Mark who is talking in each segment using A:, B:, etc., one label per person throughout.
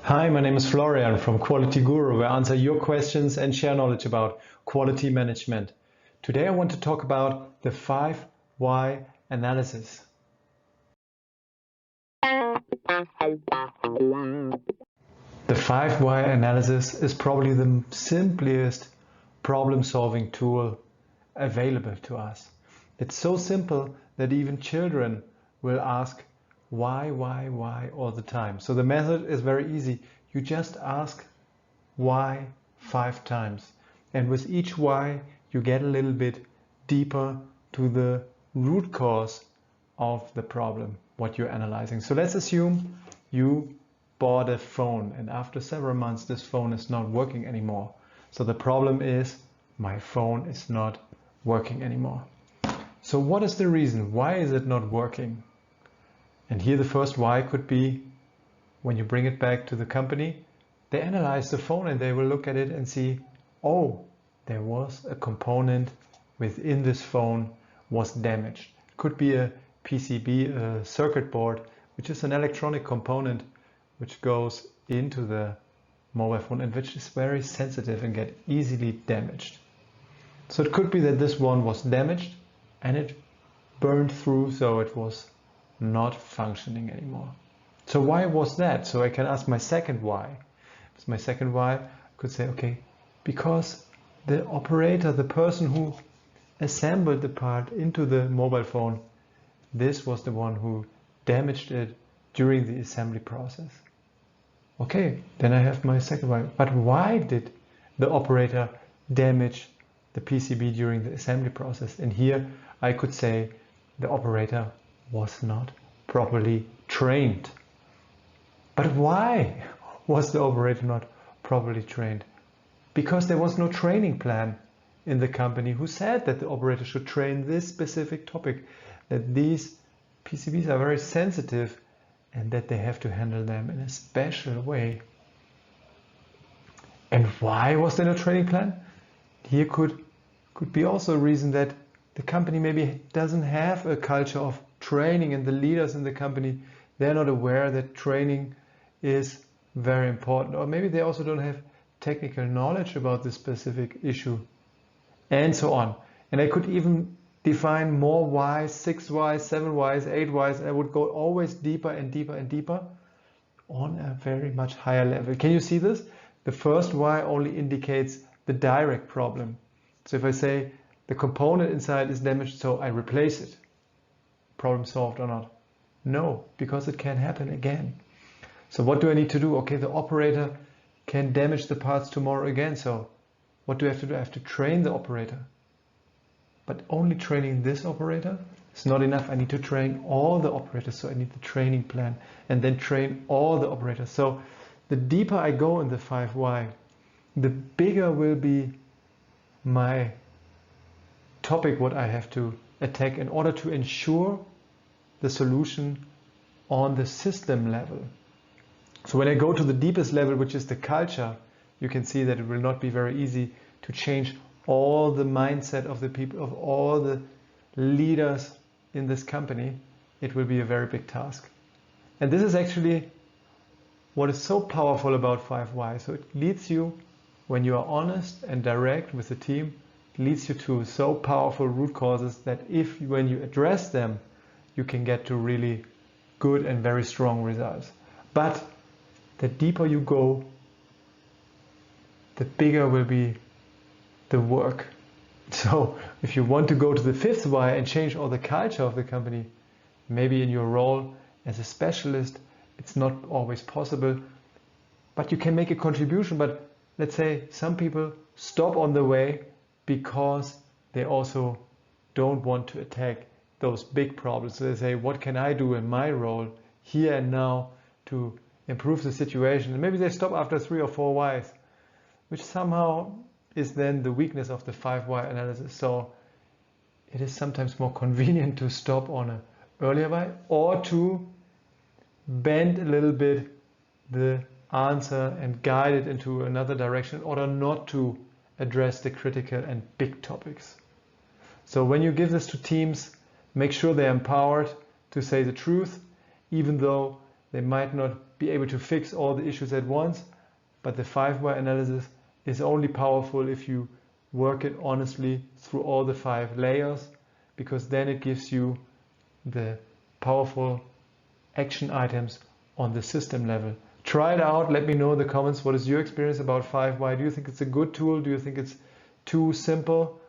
A: Hi, my name is Florian from Quality Guru, where I answer your questions and share knowledge about quality management. Today I want to talk about the 5 why analysis. The 5 why analysis is probably the simplest problem-solving tool available to us. It's so simple that even children will ask why all the time. So the method is very easy. You just ask why 5 times. And with each why, you get a little bit deeper to the root cause of the problem, what you're analyzing. So let's assume you bought a phone and after several months this phone is not working anymore. So the problem is my phone is not working anymore. So what is the reason? Why is it not working? And here the first why could be, when you bring it back to the company, they analyze the phone and they will look at it and see, oh, there was a component within this phone was damaged. It could be a PCB, a circuit board, which is an electronic component which goes into the mobile phone and which is very sensitive and get easily damaged. So it could be that this one was damaged and it burned through, so it was not functioning anymore. So why was that? So I can ask my second why. It's my second why. I could say, okay, because the operator, the person who assembled the part into the mobile phone, this was the one who damaged it during the assembly process. Okay, then I have my second why. But why did the operator damage the PCB during the assembly process? And here I could say the operator was not properly trained. But why was the operator not properly trained? Because there was no training plan in the company who said that the operator should train this specific topic, that these PCBs are very sensitive and that they have to handle them in a special way. And why was there no training plan? Here could be also a reason that the company maybe doesn't have a culture of training, and the leaders in the company, they're not aware that training is very important, or maybe they also don't have technical knowledge about this specific issue, and so on. And I could even define more whys, 6 whys, 7 whys, 8 whys, and I would go always deeper and deeper and deeper on a very much higher level. Can you see this? The first why only indicates the direct problem. So if I say the component inside is damaged, so I replace it, problem solved or not? No, because it can happen again. So what do I need to do? Okay, the operator can damage the parts tomorrow again. So what do I have to do? I have to train the operator. But only training this operator is not enough. I need to train all the operators. So I need the training plan and then train all the operators. So the deeper I go in the 5 why, the bigger will be my topic, what I have to attack in order to ensure the solution on the system level. So when I go to the deepest level, which is the culture, you can see that it will not be very easy to change all the mindset of the people, of all the leaders in this company. It will be a very big task. And this is actually what is so powerful about 5 why. So it leads you, when you are honest and direct with the team, it leads you to so powerful root causes that when you address them, you can get to really good and very strong results. But the deeper you go, the bigger will be the work. So if you want to go to the 5th why and change all the culture of the company, maybe in your role as a specialist, it's not always possible, but you can make a contribution. But let's say some people stop on the way because they also don't want to attack those big problems. So they say, what can I do in my role here and now to improve the situation? And maybe they stop after 3 or 4 whys, which somehow is then the weakness of the 5 why analysis. So it is sometimes more convenient to stop on an earlier why, or to bend a little bit the answer and guide it into another direction in order not to address the critical and big topics. So when you give this to teams, make sure they're empowered to say the truth, even though they might not be able to fix all the issues at once, but the 5 why analysis is only powerful if you work it honestly through all the 5 layers, because then it gives you the powerful action items on the system level. Try it out. Let me know in the comments, what is your experience about 5 why? Do you think it's a good tool? Do you think it's too simple?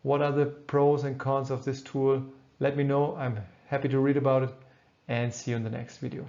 A: What are the pros and cons of this tool? Let me know. I'm happy to read about it, and see you in the next video.